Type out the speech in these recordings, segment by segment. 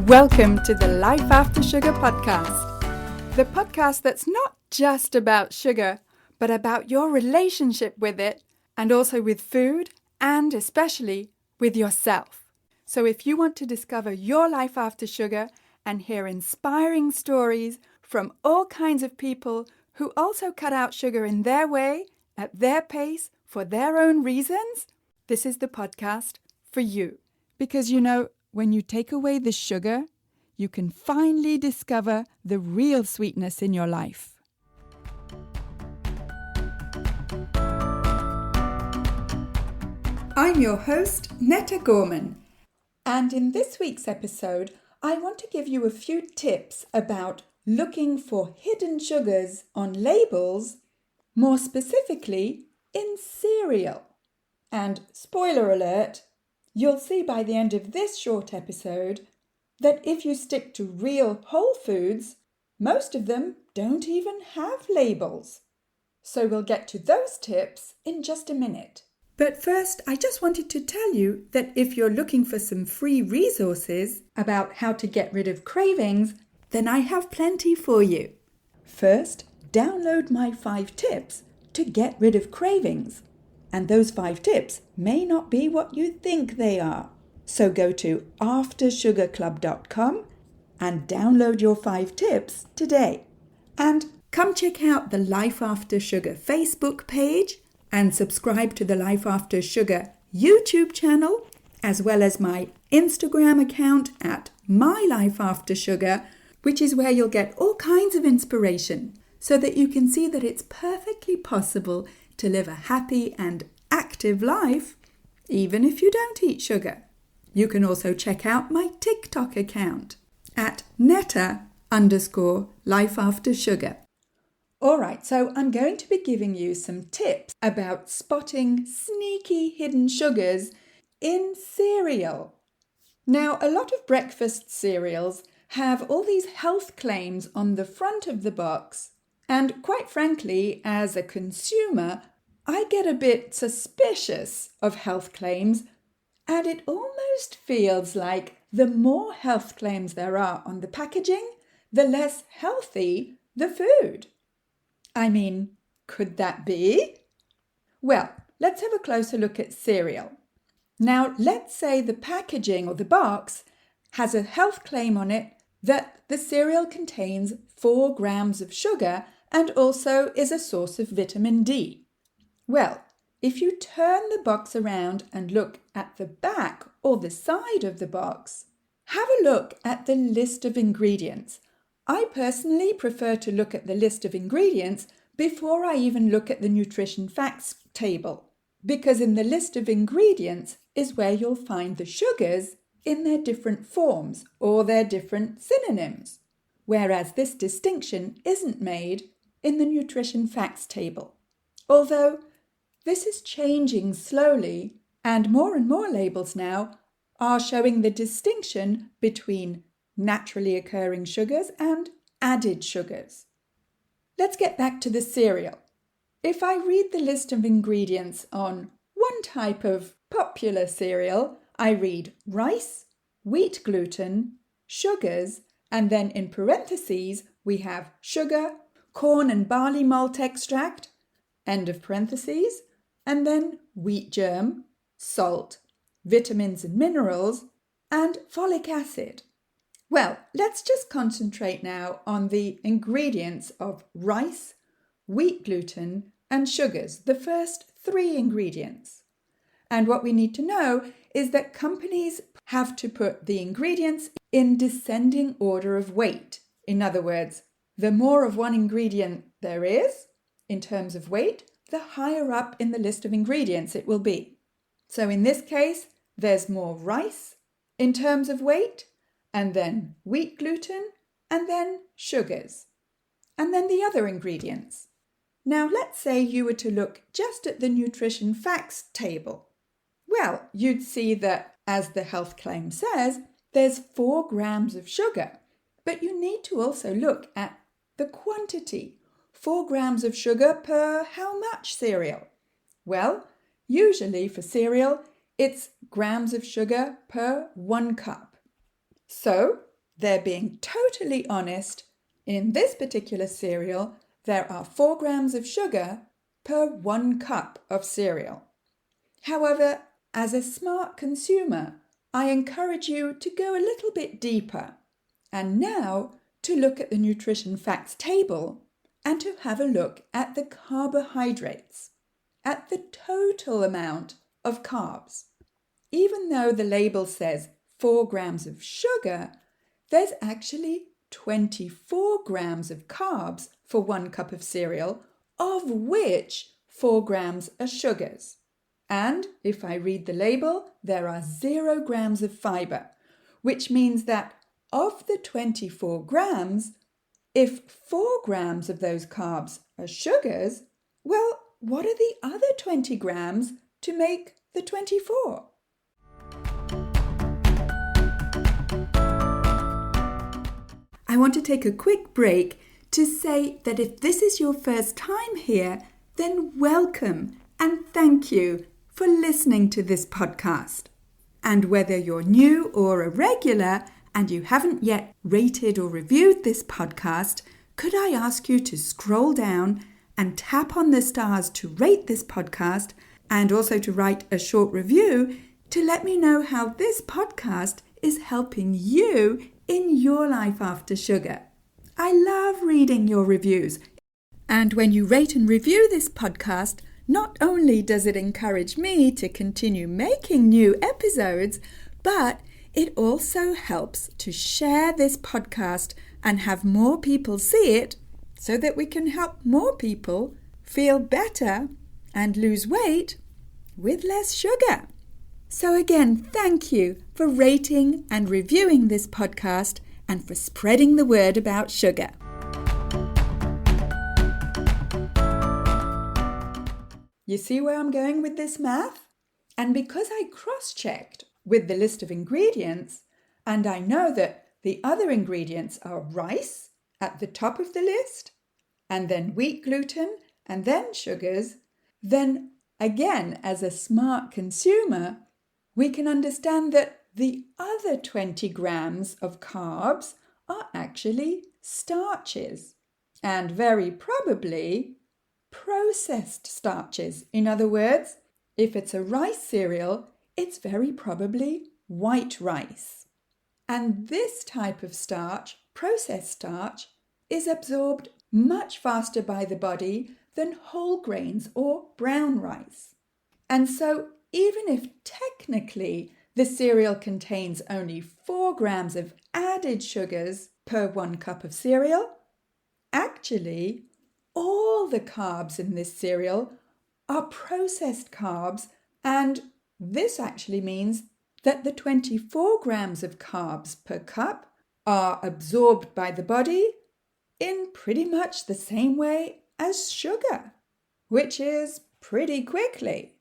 Welcome to the Life After Sugar podcast, the podcast that's not just about sugar, but about your relationship with it and also with food and especially with yourself. So if you want to discover your life after sugar and hear inspiring stories from all kinds of people who also cut out sugar in their way, at their pace, for their own reasons, this is the podcast for you. Because when you take away the sugar, you can finally discover the real sweetness in your life. I'm your host, Netta Gorman, and in this week's episode, I want to give you a few tips about looking for hidden sugars on labels, more specifically in cereal. And spoiler alert, you'll see by the end of this short episode that if you stick to real whole foods, most of them don't even have labels. So we'll get to those tips in just a minute. But first, I just wanted to tell you that if you're looking for some free resources about how to get rid of cravings, then I have plenty for you. First, download my 5 tips to get rid of cravings. And those 5 tips may not be what you think they are. So go to aftersugarclub.com and download your 5 tips today. And come check out the Life After Sugar Facebook page and subscribe to the Life After Sugar YouTube channel, as well as my Instagram account at MyLifeAfterSugar, which is where you'll get all kinds of inspiration so that you can see that it's perfectly possible to live a happy and active life, even if you don't eat sugar. You can also check out my TikTok account at Netta_LifeAfterSugar. Alright, so I'm going to be giving you some tips about spotting sneaky hidden sugars in cereal. Now, a lot of breakfast cereals have all these health claims on the front of the box, and quite frankly, as a consumer, I get a bit suspicious of health claims, and it almost feels like the more health claims there are on the packaging, the less healthy the food. I mean, could that be? Well, let's have a closer look at cereal. Now, let's say the packaging or the box has a health claim on it that the cereal contains 4 grams of sugar and also is a source of vitamin D. Well, if you turn the box around and look at the back or the side of the box, have a look at the list of ingredients. I personally prefer to look at the list of ingredients before I even look at the nutrition facts table, because in the list of ingredients is where you'll find the sugars in their different forms or their different synonyms, whereas this distinction isn't made in the nutrition facts table. Although this is changing slowly, and more labels now are showing the distinction between naturally occurring sugars and added sugars. Let's get back to the cereal. If I read the list of ingredients on one type of popular cereal, I read rice, wheat gluten, sugars, and then in parentheses we have sugar, corn and barley malt extract, end of parentheses, and then wheat germ, salt, vitamins and minerals, and folic acid. Well, let's just concentrate now on the ingredients of rice, wheat gluten, and sugars, the first 3 ingredients. And what we need to know is that companies have to put the ingredients in descending order of weight. In other words, the more of one ingredient there is, in terms of weight, the higher up in the list of ingredients it will be. So in this case, there's more rice in terms of weight, and then wheat gluten, and then sugars, and then the other ingredients. Now let's say you were to look just at the nutrition facts table. Well, you'd see that, as the health claim says, there's 4 grams of sugar, but you need to also look at the quantity. 4 grams of sugar per how much cereal? Well, usually for cereal, it's grams of sugar per 1 cup. So they're being totally honest. In this particular cereal, there are 4 grams of sugar per 1 cup of cereal. However, as a smart consumer, I encourage you to go a little bit deeper and now to look at the nutrition facts table and to have a look at the carbohydrates, at the total amount of carbs. Even though the label says 4 grams of sugar, there's actually 24 grams of carbs for 1 cup of cereal, of which 4 grams are sugars. And if I read the label, there are 0 grams of fiber, which means that of the 24 grams, if 4 grams of those carbs are sugars, well, what are the other 20 grams to make the 24? I want to take a quick break to say that if this is your first time here, then welcome and thank you for listening to this podcast. And whether you're new or a regular and you haven't yet rated or reviewed this podcast, could I ask you to scroll down and tap on the stars to rate this podcast and also to write a short review to let me know how this podcast is helping you in your life after sugar. I love reading your reviews. And when you rate and review this podcast, not only does it encourage me to continue making new episodes, but it also helps to share this podcast and have more people see it so that we can help more people feel better and lose weight with less sugar. So again, thank you for rating and reviewing this podcast and for spreading the word about sugar. You see where I'm going with this math? And because I cross-checked with the list of ingredients, and I know that the other ingredients are rice at the top of the list, and then wheat gluten, and then sugars, then again, as a smart consumer, we can understand that the other 20 grams of carbs are actually starches, and very probably processed starches. In other words, if it's a rice cereal, it's very probably white rice. And this type of starch, processed starch, is absorbed much faster by the body than whole grains or brown rice. And so even if technically the cereal contains only 4 grams of added sugars per 1 cup of cereal, actually all the carbs in this cereal are processed carbs, and this actually means that the 24 grams of carbs per cup are absorbed by the body in pretty much the same way as sugar, which is pretty quickly.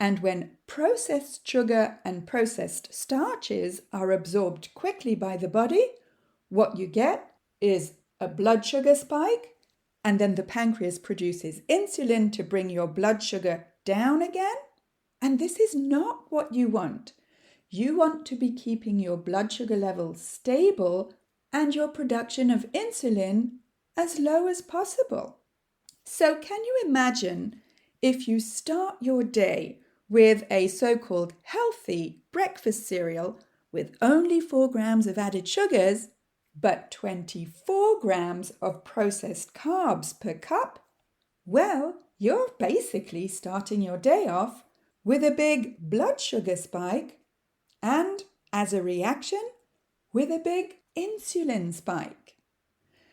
And when processed sugar and processed starches are absorbed quickly by the body, what you get is a blood sugar spike, and then the pancreas produces insulin to bring your blood sugar down again. And this is not what you want. You want to be keeping your blood sugar levels stable and your production of insulin as low as possible. So can you imagine if you start your day with a so-called healthy breakfast cereal with only 4 grams of added sugars, but 24 grams of processed carbs per cup? Well, you're basically starting your day off with a big blood sugar spike and, as a reaction, with a big insulin spike.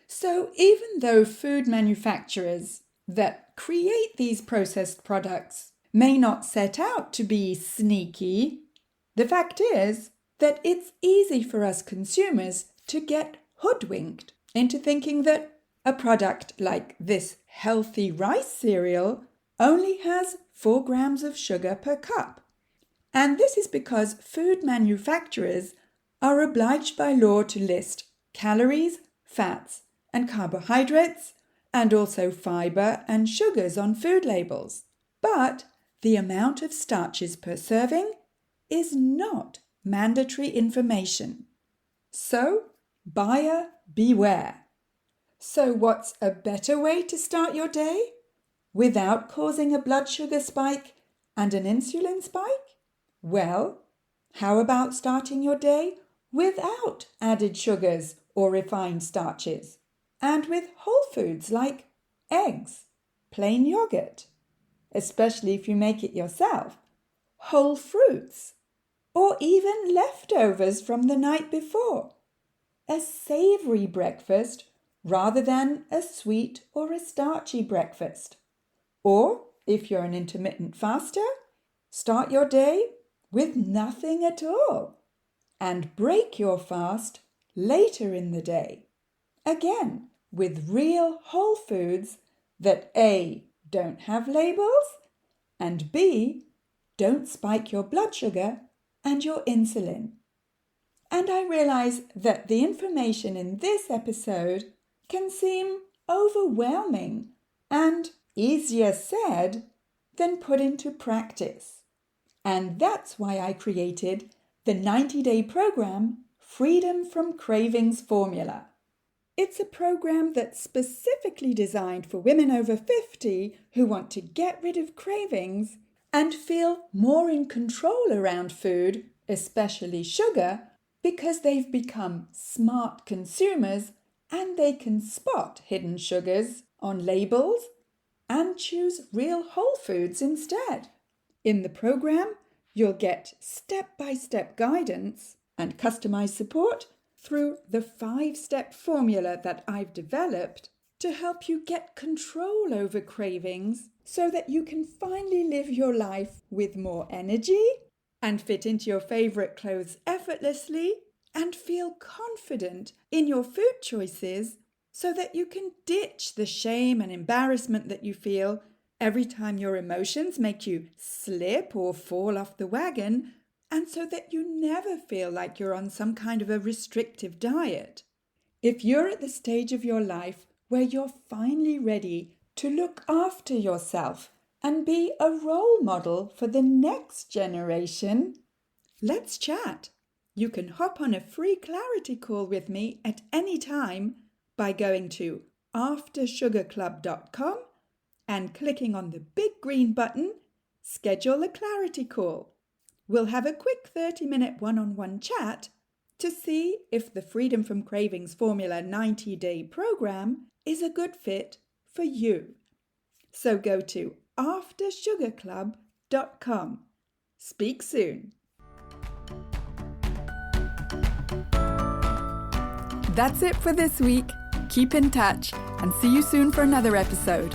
So even though food manufacturers that create these processed products may not set out to be sneaky, the fact is that it's easy for us consumers to get hoodwinked into thinking that a product like this healthy rice cereal only has 4 grams of sugar per cup. And this is because food manufacturers are obliged by law to list calories, fats, and carbohydrates, and also fiber and sugars on food labels. But the amount of starches per serving is not mandatory information. So, Buyer beware. So what's a better way to start your day without causing a blood sugar spike and an insulin spike? Well, how about starting your day without added sugars or refined starches and with whole foods like eggs, plain yogurt, especially if you make it yourself, whole fruits, or even leftovers from the night before? A savoury breakfast rather than a sweet or a starchy breakfast. Or, if you're an intermittent faster, start your day with nothing at all and break your fast later in the day. Again, with real whole foods that A, don't have labels, and B, don't spike your blood sugar and your insulin. And I realize that the information in this episode can seem overwhelming and easier said than put into practice. And that's why I created the 90-day program Freedom from Cravings Formula. It's a program that's specifically designed for women over 50 who want to get rid of cravings and feel more in control around food, especially sugar, because they've become smart consumers and they can spot hidden sugars on labels and choose real whole foods instead. In the program, you'll get step-by-step guidance and customized support through the 5-step formula that I've developed to help you get control over cravings so that you can finally live your life with more energy and fit into your favorite clothes effortlessly and feel confident in your food choices so that you can ditch the shame and embarrassment that you feel every time your emotions make you slip or fall off the wagon, and so that you never feel like you're on some kind of a restrictive diet. If you're at the stage of your life where you're finally ready to look after yourself and be a role model for the next generation, let's chat. You can hop on a free clarity call with me at any time by going to aftersugarclub.com and clicking on the big green button, Schedule a Clarity Call. We'll have a quick 30-minute one-on-one chat to see if the Freedom from Cravings Formula 90-day program is a good fit for you. So go to aftersugarclub.com. Speak soon. That's it for this week. Keep in touch and see you soon for another episode.